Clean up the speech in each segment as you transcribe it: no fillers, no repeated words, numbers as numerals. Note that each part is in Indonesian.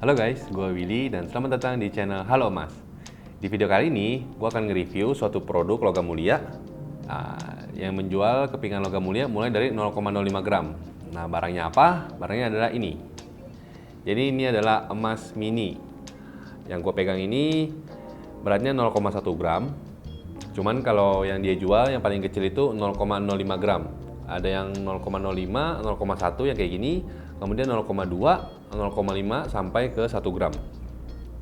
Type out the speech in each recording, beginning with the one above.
Halo guys, gue Willy dan selamat datang di channel Halo Mas. Di video kali ini, gue akan nge-review suatu produk logam mulia yang menjual kepingan logam mulia mulai dari 0,05 gram. Nah, barangnya apa? Barangnya adalah ini. Jadi ini adalah emas mini. Yang gue pegang ini beratnya 0,1 gram. Cuman kalau yang dia jual yang paling kecil itu 0,05 gram. Ada yang 0,05, 0,1 yang kayak gini, kemudian 0,2, 0,5 sampai ke 1 gram.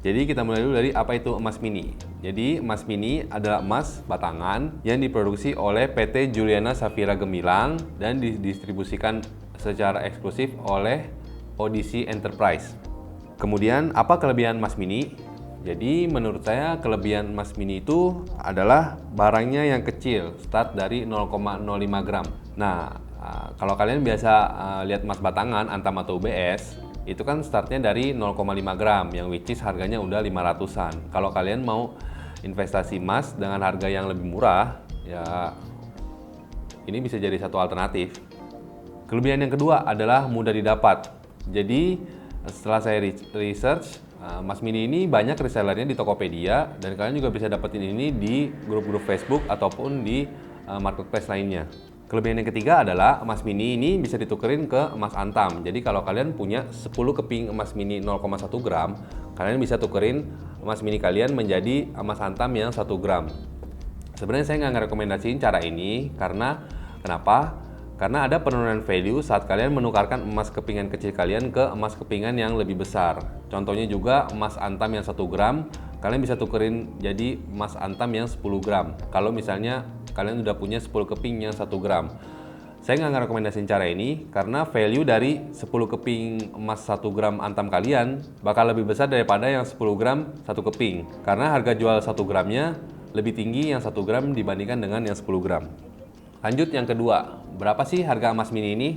Jadi kita mulai dulu dari apa itu emas mini. Jadi emas mini adalah emas batangan yang diproduksi oleh PT Juliana Safira Gemilang dan didistribusikan secara eksklusif oleh Odyssey Enterprise. Kemudian apa kelebihan emas mini? Jadi menurut saya kelebihan emas mini itu adalah barangnya yang kecil, start dari 0,05 gram. Nah, kalau kalian biasa lihat emas batangan, antam atau UBS, itu kan startnya dari 0,5 gram, yang which is harganya udah 500-an. Kalau kalian mau investasi emas dengan harga yang lebih murah, ya ini bisa jadi satu alternatif. Kelebihan yang kedua adalah mudah didapat. Jadi setelah saya research, emas mini ini banyak resellernya di Tokopedia dan kalian juga bisa dapetin ini di grup-grup Facebook ataupun di marketplace lainnya. Kelebihan yang ketiga adalah emas mini ini bisa ditukerin ke emas antam. Jadi kalau kalian punya 10 keping emas mini 0,1 gram, kalian bisa tukerin emas mini kalian menjadi emas antam yang 1 gram. Sebenarnya saya nggak ngerekomendasiin cara ini karena kenapa? Karena ada penurunan value saat kalian menukarkan emas kepingan kecil kalian ke emas kepingan yang lebih besar. Contohnya juga emas antam yang 1 gram, kalian bisa tukerin jadi emas antam yang 10 gram. Kalau misalnya kalian udah punya 10 keping yang 1 gram. Saya nggak ngerekomendasiin cara ini karena value dari 10 keping emas 1 gram antam kalian bakal lebih besar daripada yang 10 gram 1 keping. Karena harga jual 1 gramnya lebih tinggi yang 1 gram dibandingkan dengan yang 10 gram. Lanjut yang kedua, berapa sih harga emas mini ini?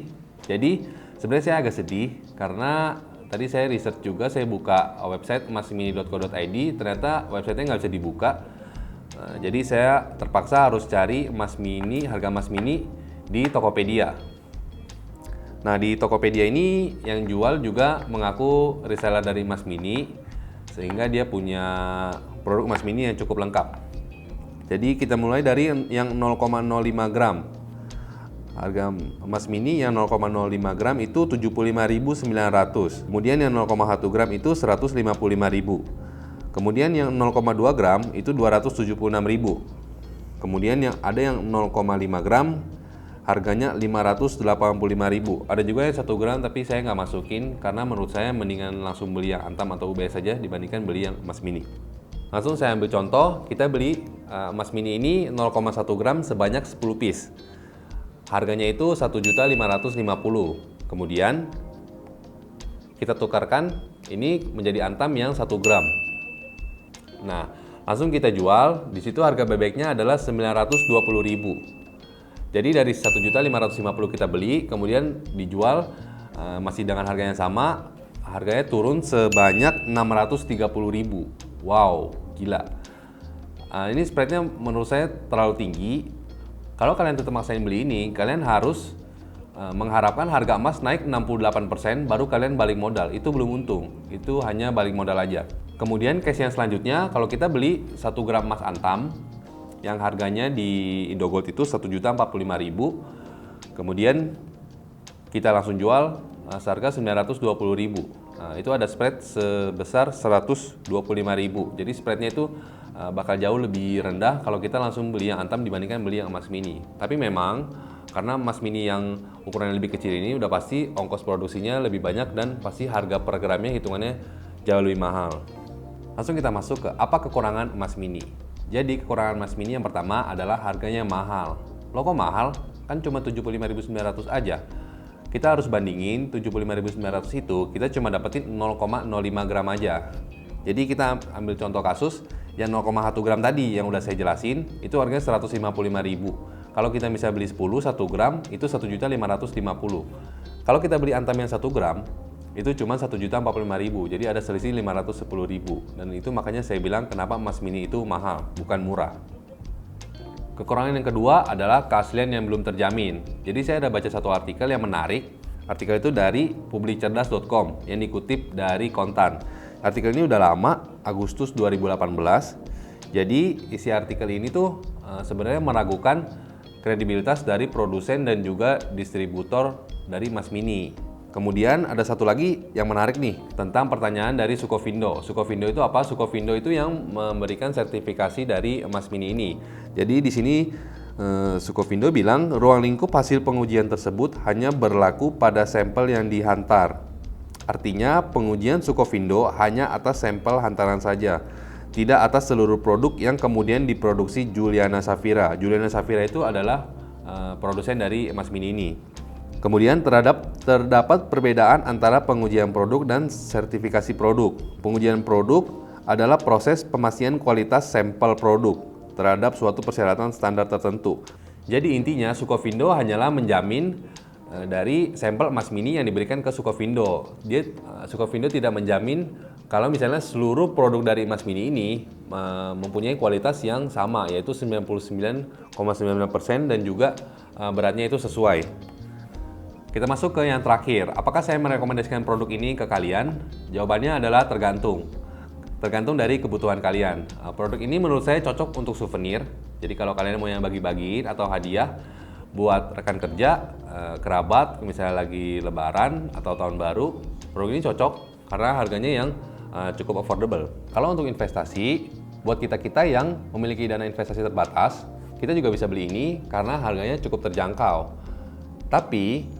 Jadi sebenarnya saya agak sedih karena tadi saya research juga, saya buka website emasmini.co.id, ternyata websitenya nggak bisa dibuka. Jadi saya terpaksa harus cari emas mini, harga emas mini di Tokopedia. Nah di Tokopedia ini yang jual juga mengaku reseller dari emas mini, sehingga dia punya produk emas mini yang cukup lengkap. Jadi kita mulai dari yang 0,05 gram. Harga emas mini yang 0,05 gram itu 75.900. Kemudian yang 0,1 gram itu 155.000. Kemudian yang 0,2 gram itu 276.000. Kemudian yang ada yang 0,5 gram harganya 585.000. Ada juga yang 1 gram tapi saya nggak masukin karena menurut saya mendingan langsung beli yang antam atau UBS saja dibandingkan beli yang emas mini. Langsung saya ambil contoh, kita beli emas mini ini 0,1 gram sebanyak 10 piece. Harganya itu 1.550.000. Kemudian kita tukarkan ini menjadi antam yang 1 gram. Nah, langsung kita jual. Di situ harga bebeknya adalah 920.000. Jadi dari 1.550.000 kita beli, kemudian dijual masih dengan harga yang sama, harganya turun sebanyak 630.000. Wow, gila. Ini spreadnya menurut saya terlalu tinggi. Kalau kalian tetap maksain beli ini, kalian harus mengharapkan harga emas naik 68% baru kalian balik modal. Itu belum untung, itu hanya balik modal aja. Kemudian case yang selanjutnya, kalau kita beli 1 gram emas antam yang harganya di Indogold itu 1.045.000, kemudian kita langsung jual seharga 920.000. Nah, itu ada spread sebesar 125.000. Jadi spreadnya itu bakal jauh lebih rendah kalau kita langsung beli yang antam dibandingkan beli yang emas mini. Tapi memang karena emas mini yang ukurannya lebih kecil ini udah pasti ongkos produksinya lebih banyak dan pasti harga per gramnya hitungannya jauh lebih mahal. Langsung kita masuk ke apa kekurangan emas mini. Jadi kekurangan emas mini yang pertama adalah harganya mahal. Loh kok mahal? Kan cuma 75.900 aja. Kita harus bandingin 75.900 itu kita cuma dapetin 0,05 gram aja. Jadi kita ambil contoh kasus yang 0,1 gram tadi yang udah saya jelasin itu harganya 155.000. Kalau kita bisa beli 10 1 gram itu 1.550.000. Kalau kita beli antam yang 1 gram itu cuma 1.045.000. Jadi ada selisih 510.000. Dan itu makanya saya bilang kenapa emas mini itu mahal, bukan murah. Kekurangan yang kedua adalah keaslian yang belum terjamin. Jadi saya ada baca satu artikel yang menarik. Artikel itu dari publicerdas.com yang dikutip dari Kontan. Artikel ini udah lama, Agustus 2018. Jadi isi artikel ini tuh sebenarnya meragukan kredibilitas dari produsen dan juga distributor dari emas mini. Kemudian ada satu lagi yang menarik nih tentang pertanyaan dari Sukovindo. Sukovindo itu apa? Sukovindo itu yang memberikan sertifikasi dari emas mini ini. Jadi di sini Sukovindo bilang ruang lingkup hasil pengujian tersebut hanya berlaku pada sampel yang dihantar. Artinya pengujian Sukovindo hanya atas sampel hantaran saja, tidak atas seluruh produk yang kemudian diproduksi Juliana Saphira. Juliana Saphira itu adalah produsen dari emas mini ini. Kemudian terdapat perbedaan antara pengujian produk dan sertifikasi produk. Pengujian produk adalah proses pemastian kualitas sampel produk terhadap suatu persyaratan standar tertentu. Jadi intinya Sukovindo hanyalah menjamin dari sampel emas mini yang diberikan ke Sukovindo. Sukovindo tidak menjamin kalau misalnya seluruh produk dari emas mini ini mempunyai kualitas yang sama, yaitu 99,99% dan juga beratnya itu sesuai. Kita masuk ke yang terakhir. Apakah saya merekomendasikan produk ini ke kalian? Jawabannya adalah tergantung. Tergantung dari kebutuhan kalian. Produk ini menurut saya cocok untuk souvenir. Jadi kalau kalian mau yang bagi-bagi atau hadiah buat rekan kerja, kerabat, misalnya lagi lebaran atau tahun baru, produk ini cocok karena harganya yang cukup affordable. Kalau untuk investasi, buat kita-kita yang memiliki dana investasi terbatas, kita juga bisa beli ini karena harganya cukup terjangkau. Tapi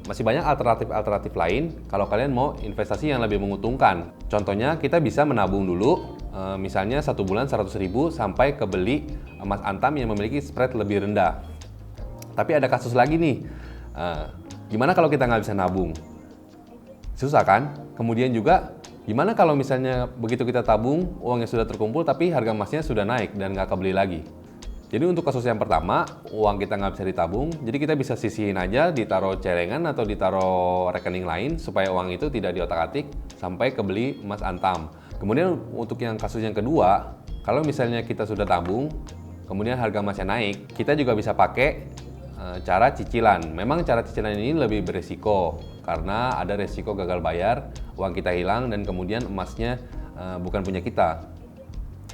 masih banyak alternatif lain kalau kalian mau investasi yang lebih menguntungkan. Contohnya kita bisa menabung dulu, misalnya 1 bulan 100.000 sampai kebeli emas antam yang memiliki spread lebih rendah. Tapi ada kasus lagi nih, gimana kalau kita nggak bisa nabung? Susah kan? Kemudian juga gimana kalau misalnya begitu kita tabung, uangnya sudah terkumpul tapi harga emasnya sudah naik dan nggak kebeli lagi? Jadi untuk kasus yang pertama, uang kita nggak bisa ditabung, jadi kita bisa sisihin aja, ditaruh celengan atau ditaruh rekening lain supaya uang itu tidak diotak-atik sampai kebeli emas antam. Kemudian untuk yang kasus yang kedua, kalau misalnya kita sudah tabung, kemudian harga emasnya naik, kita juga bisa pakai cara cicilan. Memang cara cicilan ini lebih beresiko karena ada resiko gagal bayar, uang kita hilang dan kemudian emasnya bukan punya kita.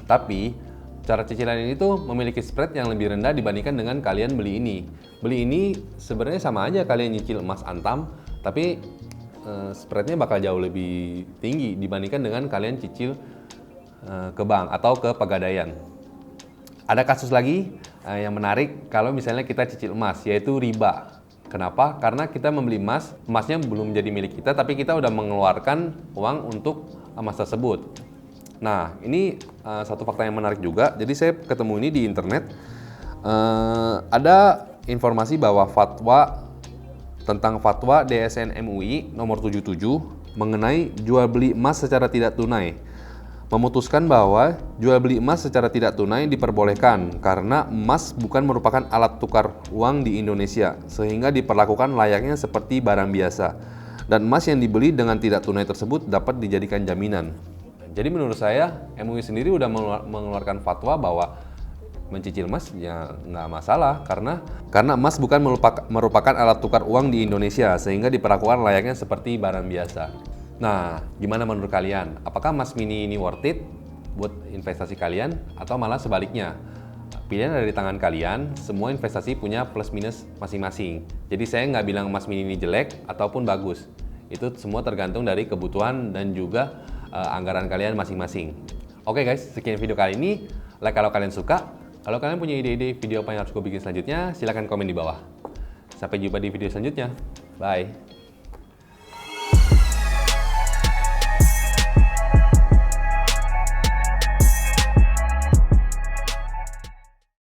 Tapi cara cicilan ini tuh memiliki spread yang lebih rendah dibandingkan dengan kalian beli ini. Beli ini sebenarnya sama aja kalian nyicil emas antam, tapi spreadnya bakal jauh lebih tinggi dibandingkan dengan kalian cicil ke bank atau ke pegadaian. Ada kasus lagi yang menarik kalau misalnya kita cicil emas, yaitu riba. Kenapa? Karena kita membeli emas, emasnya belum jadi milik kita, tapi kita udah mengeluarkan uang untuk emas tersebut. Nah, ini satu fakta yang menarik juga. Jadi saya ketemu ini di internet. Ada informasi bahwa tentang fatwa DSN MUI nomor 77 mengenai jual beli emas secara tidak tunai. Memutuskan bahwa jual beli emas secara tidak tunai diperbolehkan karena emas bukan merupakan alat tukar uang di Indonesia, sehingga diperlakukan layaknya seperti barang biasa. Dan emas yang dibeli dengan tidak tunai tersebut dapat dijadikan jaminan. Jadi menurut saya MUI sendiri udah mengeluarkan fatwa bahwa mencicil emas ya nggak masalah karena emas bukan merupakan alat tukar uang di Indonesia sehingga diperlakukan layaknya seperti barang biasa. Nah, gimana menurut kalian? Apakah emas mini ini worth it buat investasi kalian atau malah sebaliknya? Pilihan ada di tangan kalian, semua investasi punya plus minus masing-masing. Jadi saya nggak bilang emas mini ini jelek ataupun bagus. Itu semua tergantung dari kebutuhan dan juga anggaran kalian masing-masing. Oke guys, sekian video kali ini. Like kalau kalian suka. Kalau kalian punya ide-ide video apa yang harus gue bikin selanjutnya, silahkan komen di bawah. Sampai jumpa di video selanjutnya. Bye.